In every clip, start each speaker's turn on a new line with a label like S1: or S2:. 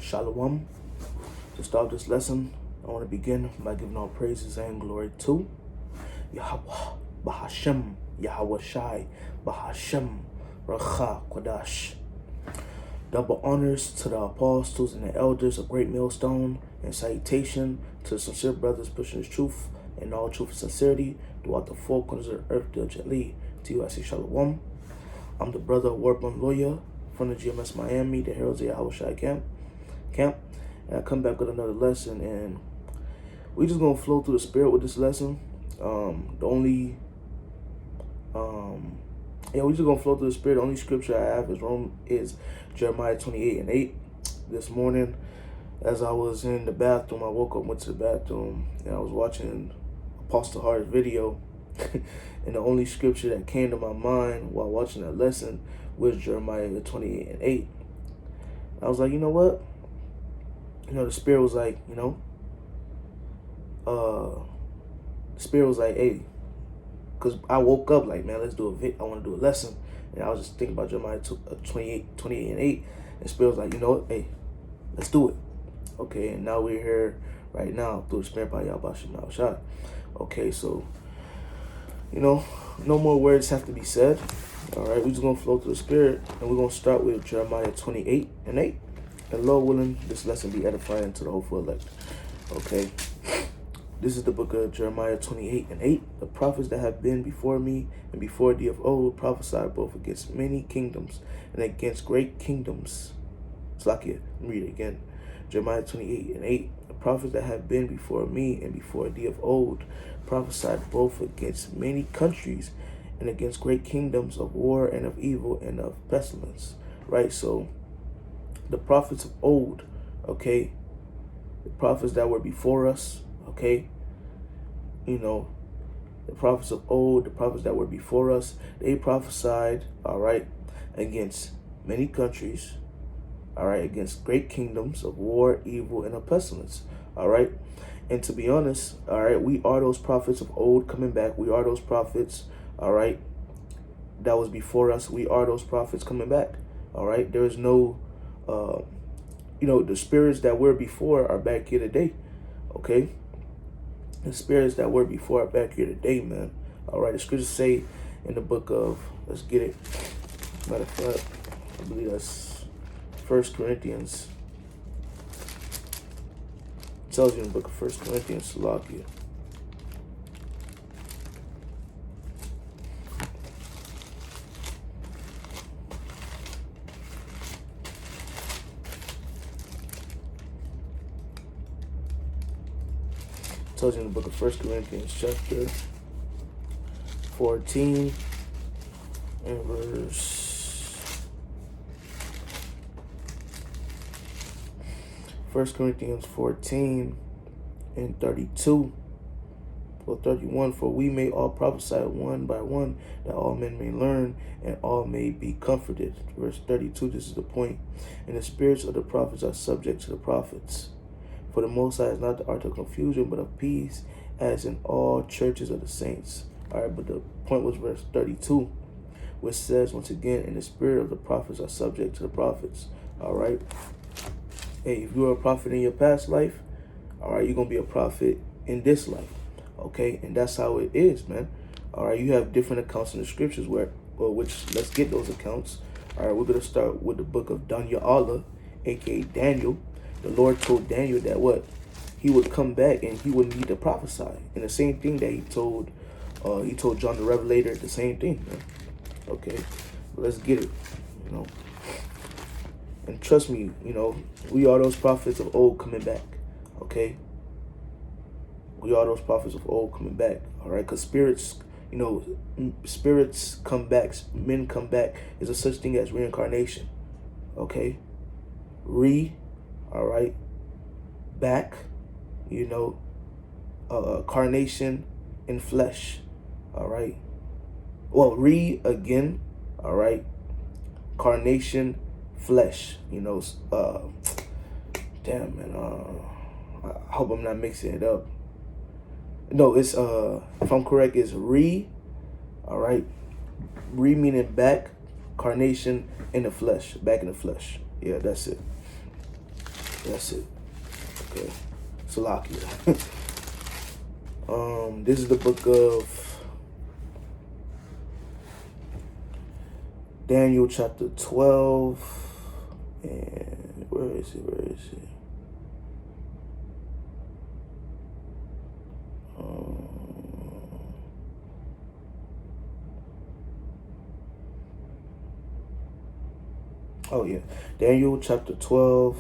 S1: Shalom. To start this lesson, I want to begin by giving all praises and glory to Yahweh, Bahashem, Yahweh Shai, Bahashem, Racha, Kodash. Double honors to the apostles and the elders of Great Millstone, and salutation to the sincere brothers pushing the truth and all truth and sincerity throughout the four corners of the earth, Diligently. To you I say Shalom. I'm the brother Warbun Lawyer from the GMS Miami, the Heralds of Yahweh Shai camp. And I come back with another lesson, and we just gonna flow through the spirit with this lesson. We just gonna flow through the spirit. The only scripture I have is Jeremiah 28:8. This morning, as I was in the bathroom, I woke up, went to the bathroom, and I was watching Apostle Hart's video. And the only scripture that came to my mind while watching that lesson was Jeremiah 28:8. I was like, you know what? The spirit was like, the spirit was like, hey, because I woke up like, man, I want to do a lesson. And I was just thinking about Jeremiah 28:8. And the spirit was like, you know what? Hey, let's do it. Okay, and now we're here right now through the spirit by Yahweh Shai. Okay, so, no more words have to be said. All right, we're just going to flow through the spirit. And we're going to start with Jeremiah 28:8. And Lord willing, this lesson be edifying to the hopeful elect. Okay. This is the book of Jeremiah 28:8. The prophets that have been before me and before thee of old prophesied both against many kingdoms and against great kingdoms. Slakia, read it again. Jeremiah 28:8. The prophets that have been before me and before thee of old prophesied both against many countries and against great kingdoms of war and of evil and of pestilence. Right? So the prophets of old, okay, the prophets that were before us, okay, the prophets of old, the prophets that were before us, they prophesied, all right, against many countries, all right, against great kingdoms of war, evil, and of pestilence, all right. And to be honest, all right, we are those prophets of old coming back. We are those prophets, all right, that was before us. We are those prophets coming back, all right. There is no the spirits that were before are back here today, okay? The spirits that were before are back here today, man. All right, the scriptures say in the book of, let's get it. Matter of fact, I believe that's 1 Corinthians. It tells you in the book of 1 Corinthians, Salakia. Tells you in the book of 1 Corinthians chapter 14 and verse 1 Corinthians 14 and 32 or 31. For we may all prophesy one by one, that all men may learn and all may be comforted. Verse 32, this is the point. And the spirits of the prophets are subject to the prophets. For the Most High is not the art of confusion, but of peace, as in all churches of the saints. All right, but the point was verse 32, which says, once again, and the spirit of the prophets are subject to the prophets. All right. Hey, if you were a prophet in your past life, all right, you're going to be a prophet in this life. Okay, and that's how it is, man. All right, you have different accounts in the scriptures which let's get those accounts. All right, we're going to start with the book of Danya Allah, a.k.a. Daniel. The Lord told Daniel that he would come back and he would need to prophesy. And the same thing that he told John the Revelator, the same thing, man. Okay, but let's get it, And trust me, we are those prophets of old coming back, okay? We are those prophets of old coming back, all right? Because spirits come back, men come back. There's a such thing as reincarnation, okay? All right, back, carnation in flesh, all right. Well, again, all right, carnation, flesh, damn, man, I hope I'm not mixing it up. No, it's, if I'm correct, it's all right, meaning back, carnation in the flesh, back in the flesh. Yeah, that's it. That's it. Okay. Salakia. This is the book of Daniel chapter 12. And where is it? Oh yeah, Daniel chapter 12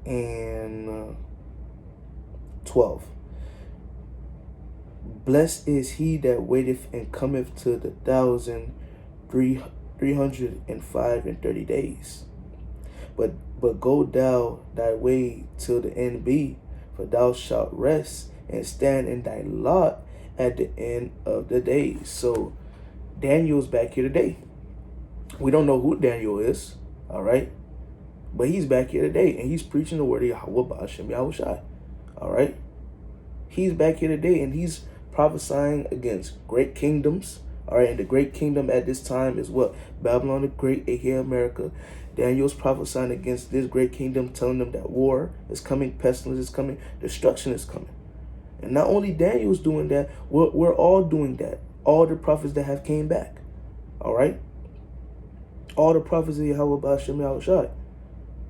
S1: and 12. Blessed is he that waiteth and cometh to the 1,305 and 30 days. But go thou thy way till the end be, for thou shalt rest and stand in thy lot at the end of the days. So Daniel's back here today. We don't know who Daniel is, all right? But he's back here today, and he's preaching the word of Yahweh Ba'ashem Yahushai, all right? He's back here today, and he's prophesying against great kingdoms, all right? And the great kingdom at this time is what? Babylon the Great, aka America. Daniel's prophesying against this great kingdom, telling them that war is coming, pestilence is coming, destruction is coming. And not only Daniel's doing that, we're all doing that. All the prophets that have came back, all right? All the prophets of Yahweh Ba'ashem Yahushai.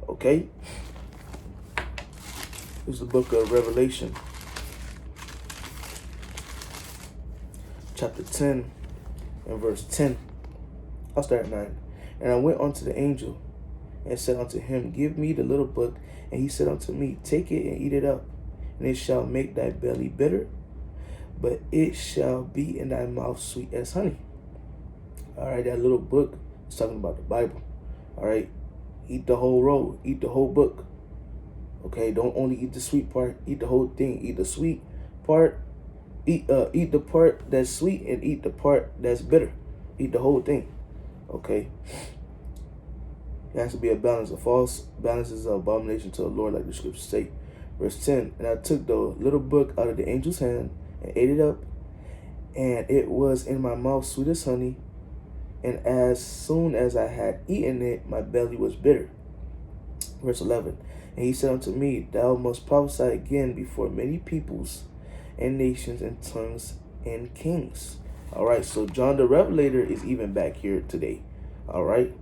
S1: Okay? This is the book of Revelation. Chapter 10 and verse 10. I'll start at 9. And I went unto the angel and said unto him, Give me the little book. And he said unto me, Take it and eat it up, and it shall make thy belly bitter, but it shall be in thy mouth sweet as honey. All right, that little book is talking about the Bible. All right, eat the whole roll, eat the whole book. Okay, don't only eat the sweet part, eat the whole thing. Eat the sweet part, eat the part that's sweet, and eat the part that's bitter. Eat the whole thing. Okay. It has to be a balance. A false balance is an abomination to the Lord, like the scriptures say. Verse 10, and I took the little book out of the angel's hand and ate it up, and it was in my mouth sweet as honey, and as soon as I had eaten it, my belly was bitter. Verse 11, and he said unto me, Thou must prophesy again before many peoples and nations and tongues and kings. All right, so John the Revelator is even back here today. All right,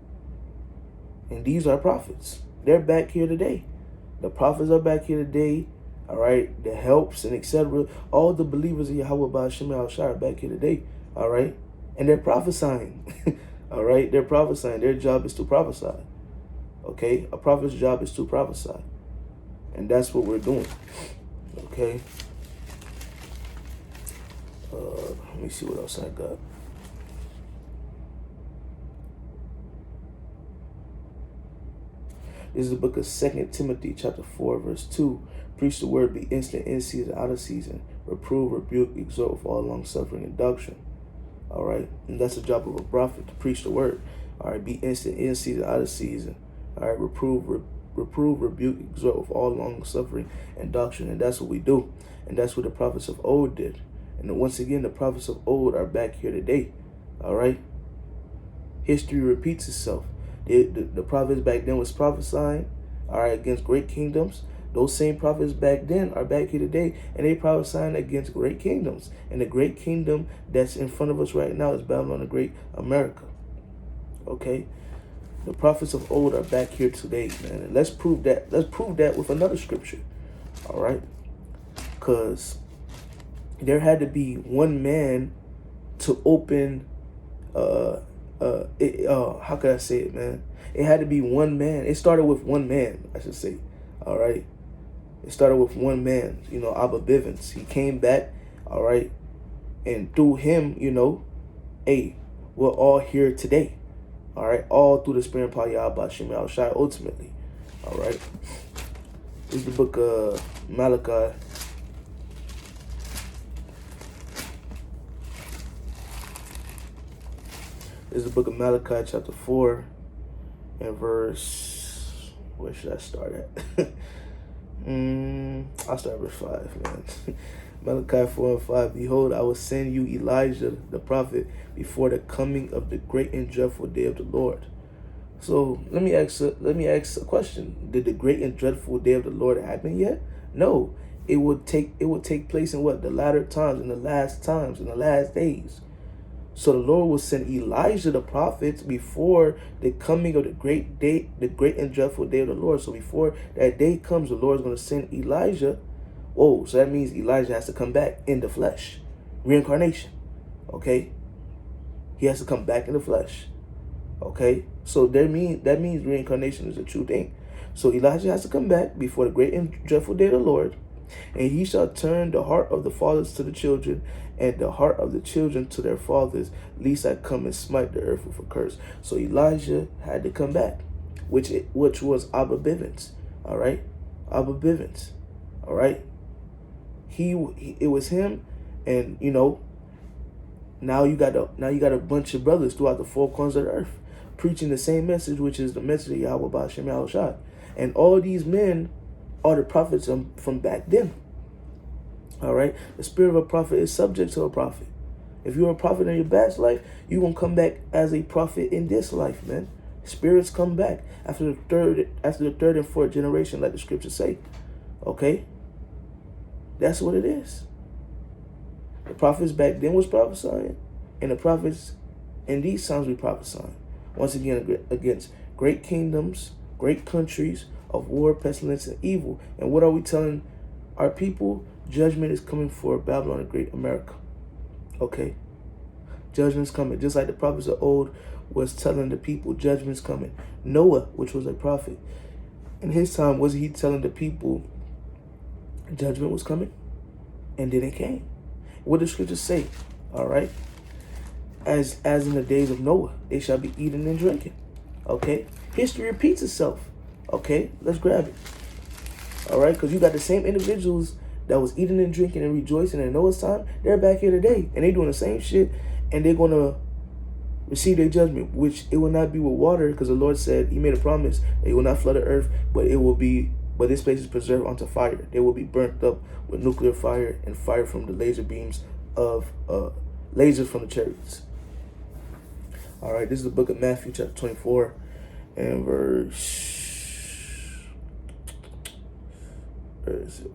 S1: and these are prophets. They're back here today. The prophets are back here today. All right, the helps and etc. All the believers of Yahweh Ba'ashem Yahushai are back here today. All right, and they're prophesying. All right, they're prophesying. Their job is to prophesy. Okay, a prophet's job is to prophesy, and that's what we're doing. Okay. Let me see what else I got. This is the book of 2 Timothy, chapter 4, verse 2. Preach the word, be instant in season, out of season. Reprove, rebuke, exhort with all long suffering and doctrine. All right, and that's the job of a prophet, to preach the word. All right, be instant in season, out of season. All right, reprove, rebuke, exhort with all long suffering and doctrine. And that's what we do. And that's what the prophets of old did. And once again, the prophets of old are back here today. All right, history repeats itself. The prophets back then was prophesying, all right, against great kingdoms. Those same prophets back then are back here today, and they prophesying against great kingdoms. And the great kingdom that's in front of us right now is Babylon the Great, America. Okay, the prophets of old are back here today, man. And let's prove that. Let's prove that with another scripture. All right, because there had to be one man to open. How could I say it, man? It had to be one man. It started with one man, I should say. All right. It started with one man, Abba Bivens. He came back, all right, and through him, hey, we're all here today. All right, all through the spirit of power Yahweh Shemel Shai ultimately. All right. This is the book of Malachi. This is the book of Malachi, chapter 4, and verse, where should I start at? I'll start at verse 5, man. Malachi 4 and 5, Behold, I will send you Elijah, the prophet, before the coming of the great and dreadful day of the Lord. So let me ask a question. Did the great and dreadful day of the Lord happen yet? No. It would take place in what? The latter times, in the last times, in the last days. So the Lord will send Elijah the prophet before the coming of the great day, the great and dreadful day of the Lord. So before that day comes, the Lord is going to send Elijah. Whoa, so that means Elijah has to come back in the flesh. Reincarnation. Okay? He has to come back in the flesh. Okay? So that means reincarnation is a true thing. So Elijah has to come back before the great and dreadful day of the Lord. And he shall turn the heart of the fathers to the children, and the heart of the children to their fathers, lest I come and smite the earth with a curse. So Elijah had to come back, which was Abba Bivens. All right? Abba Bivens. All right? It was him, and now you got a bunch of brothers throughout the four corners of the earth preaching the same message, which is the message of Yahweh Ba'ashem Yahushua. And all these men are the prophets from back then. All right? The spirit of a prophet is subject to a prophet. If you're a prophet in your past life, you're going to come back as a prophet in this life, man. Spirits come back after the third and fourth generation, like the scriptures say. Okay? That's what it is. The prophets back then was prophesying, and the prophets in these times we prophesying. Once again, against great kingdoms, great countries of war, pestilence, and evil. And what are we telling our people? Judgment is coming for Babylon and great America. Okay? Judgment's coming. Just like the prophets of old was telling the people, judgment's coming. Noah, which was a prophet, in his time, was he telling the people judgment was coming? And then it came. What does scripture say? All right? As in the days of Noah, they shall be eating and drinking. Okay? History repeats itself. Okay? Let's grab it. All right? Because you got the same individuals that was eating and drinking and rejoicing in Noah's time. They're back here today. And they doing the same shit. And they're going to receive their judgment, which it will not be with water, because the Lord said, he made a promise that he will not flood the earth, but this place is preserved unto fire. They will be burnt up with nuclear fire and fire from the laser beams of lasers from the chariots. All right, this is the book of Matthew, chapter 24, and verse. Where is it?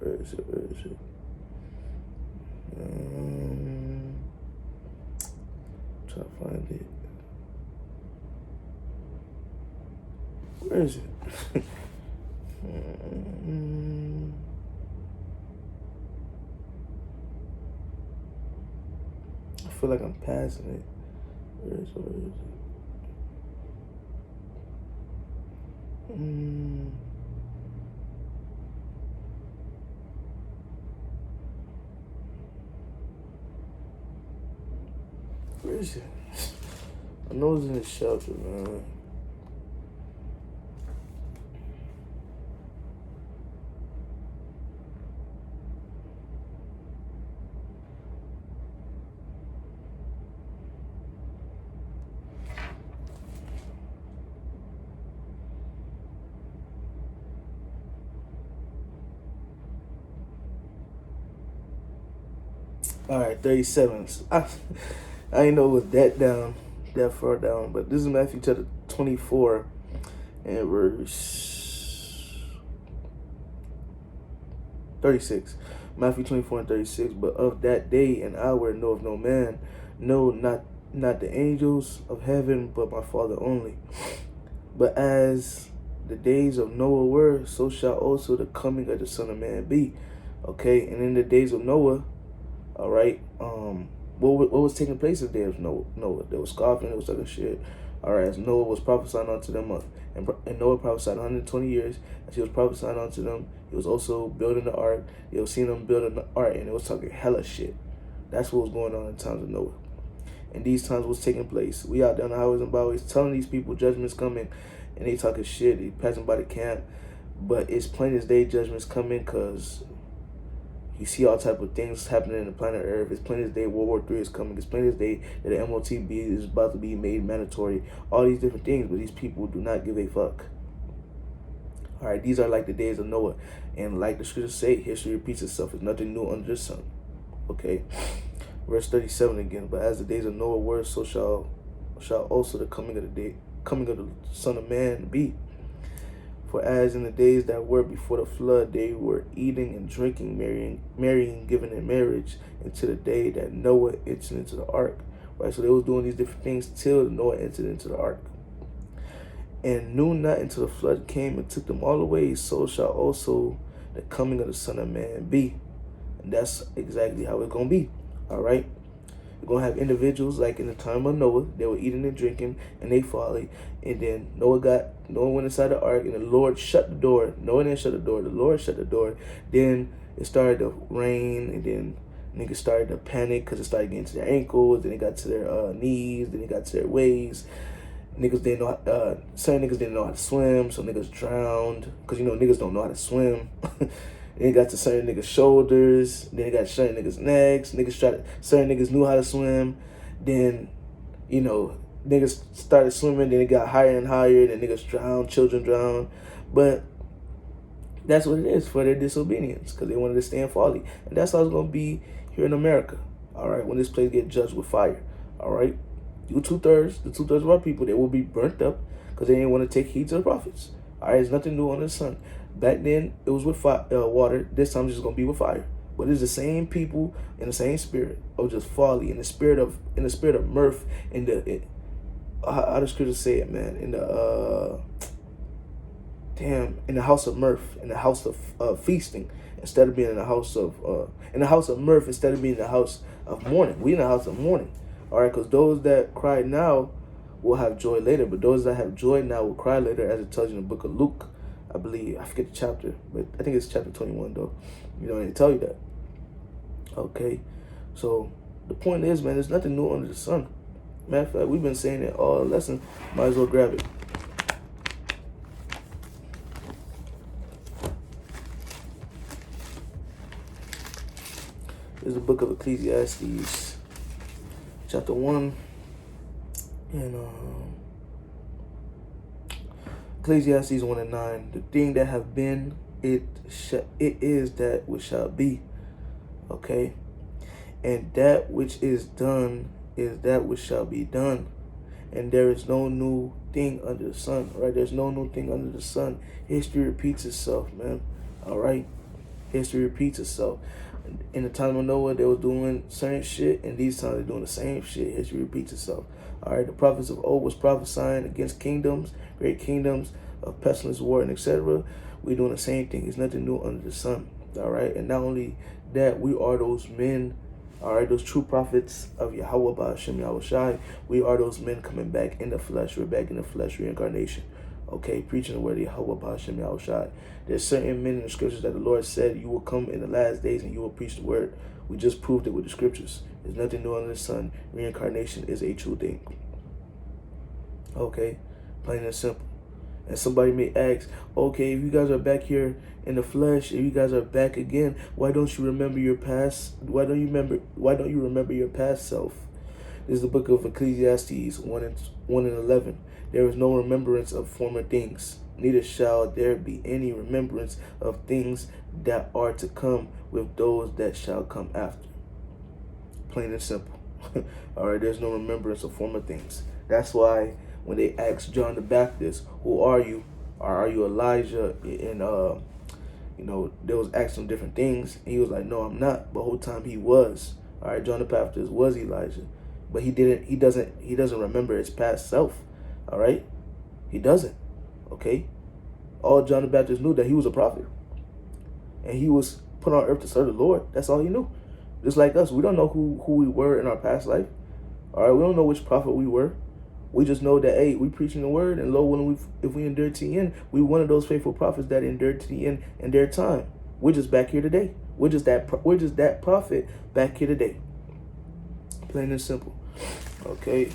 S1: Try to find it. Where is it? I feel like I'm passing it. Where is it? Where is it? I know it's in the shelter, man. All right, 37. I didn't know it was that far down, but this is Matthew chapter 24 and verse 36. Matthew 24 and 36. But of that day and hour knoweth no man, no, not the angels of heaven, but my Father only. But as the days of Noah were, so shall also the coming of the Son of Man be. Okay, and in the days of Noah, all right, what was taking place in the days of Noah? They were scoffing, they was talking shit. All right, as Noah was prophesying unto them, and Noah prophesied 120 years. As he was prophesying unto them, he was also building the ark. They were seeing them building the ark, and it was talking hella shit. That's what was going on in times of Noah. And these times was taking place. We out there on the highways and byways telling these people judgment's coming, and they talking shit. They passing by the camp, but it's plain as day judgment's coming, because you see all type of things happening in the planet Earth. It's plain as day World War III is coming. It's plain as day that the MOTB is about to be made mandatory. All these different things, but these people do not give a fuck. All right, these are like the days of Noah. And like the scriptures say, history repeats itself. There's nothing new under the sun. Okay? Verse 37 again. But as the days of Noah were, so shall also the coming of the day coming of the Son of Man be. For as in the days that were before the flood, they were eating and drinking, marrying, giving in marriage, until the day that Noah entered into the ark. Right, so they was doing these different things till Noah entered into the ark. And knew not until the flood came and took them all away, so shall also the coming of the Son of Man be. And that's exactly how it's going to be. All right. You're going to have individuals like in the time of Noah. They were eating and drinking and they folly. And then Noah went inside the ark and the Lord shut the door. Noah didn't shut the door. The Lord shut the door. Then it started to rain, and then niggas started to panic because it started getting to their ankles. Then it got to their knees. Then it got to their waist. Niggas didn't know, certain niggas didn't know how to swim, so niggas drowned. Because, niggas don't know how to swim. Then it got to certain niggas' shoulders. Then it got to certain niggas' necks. Certain niggas knew how to swim. Then, niggas started swimming. Then it got higher and higher. Then niggas drowned, children drowned. But that's what it is for their disobedience, because they wanted to stay in folly. And that's how it's going to be here in America, all right, when this place get judged with fire, all right? The two-thirds of our people, they will be burnt up because they didn't want to take heed to the prophets. All right, there's nothing new under the sun. Back then, it was with water. This time, it's just going to be with fire. But it's the same people in the same spirit of just folly, in the spirit of mirth, how the scriptures say it, man, in the house of mirth, in the house of feasting, instead of being in the house of mirth, instead of being in the house of mourning. We in the house of mourning. All right, because those that cry now will have joy later, but those that have joy now will cry later, as it tells you in the book of Luke, I believe. I forget the chapter, but I think it's chapter 21, though. They tell you that. Okay, so the point is, man, there's nothing new under the sun. Matter of fact, we've been saying it all lesson. Might as well grab it. This is the book of Ecclesiastes, chapter 1, and Ecclesiastes 1 and 9. The thing that have been, it is that which shall be. Okay? And that which is done is that which shall be done. And there is no new thing under the sun. Right? There's no new thing under the sun. History repeats itself, man. All right? History repeats itself. In the time of Noah, they were doing certain shit, and these times they're doing the same shit. History repeats itself. All right, the prophets of old was prophesying against kingdoms, great kingdoms, of pestilence, war, and etc. We're doing the same thing. There's nothing new under the sun. All right, and not only that, we are those men. All right, those true prophets of Yahweh Ba'ashem Yahweh Shai. We are those men coming back in the flesh. We're back in the flesh, reincarnation. Okay, preaching the word of Yahweh Ba'ashem Yahweh Shai. There's certain men in the scriptures that the Lord said, you will come in the last days and you will preach the word. We just proved it with the scriptures. There's nothing new under the sun. Reincarnation is a true thing. Okay, plain and simple. And somebody may ask, okay, if you guys are back here in the flesh, if you guys are back again, why don't you remember your past? Why don't you remember your past self? This is the book of Ecclesiastes 1 and 11. There is no remembrance of former things, neither shall there be any remembrance of things that are to come with those that shall come after. Plain and simple. All right, there's no remembrance of former things. That's why when they asked John the Baptist, who are you? Are you Elijah? And they was asking him different things, and he was like, no, I'm not. But the whole time he was. All right, John the Baptist was Elijah, but he doesn't remember his past self. All right, he doesn't. Okay, all John the Baptist knew that he was a prophet, and he was put on earth to serve the Lord. That's all he knew. Just like us, we don't know who we were in our past life. All right, we don't know which prophet we were. We just know that, hey, we preaching the word, and lo, if we endure to the end, we one of those faithful prophets that endured to the end in their time. We're just back here today. We're just that prophet back here today. Plain and simple. Okay.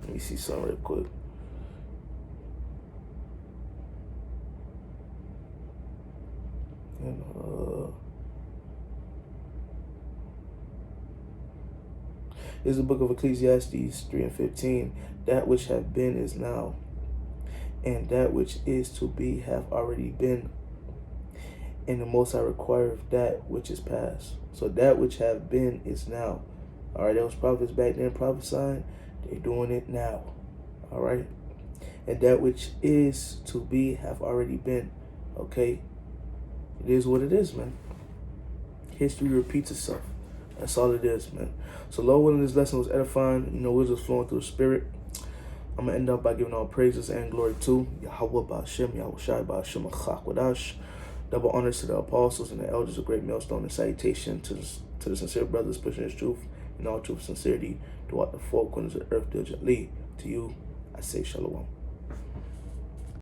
S1: Let me see something real quick. And, this is the book of Ecclesiastes 3 and 15. That which have been is now, and that which is to be have already been. And the Most High requireth that which is past. So that which have been is now. All right, there was prophets back then prophesying. They're doing it now. All right. And that which is to be have already been. Okay. It is what it is, man. History repeats itself. That's all it is, man. So, Lord willing, this lesson was edifying. We're just flowing through the Spirit. I'm going to end up by giving all praises and glory to Yahweh Ba'ashem, Yahweh Shai Ba'ashem Achak. Double honors to the apostles and the elders of Great Millstone, and salutation to the sincere brothers pushing his truth in all truth and sincerity throughout the four corners of the earth diligently. To you, I say shalom.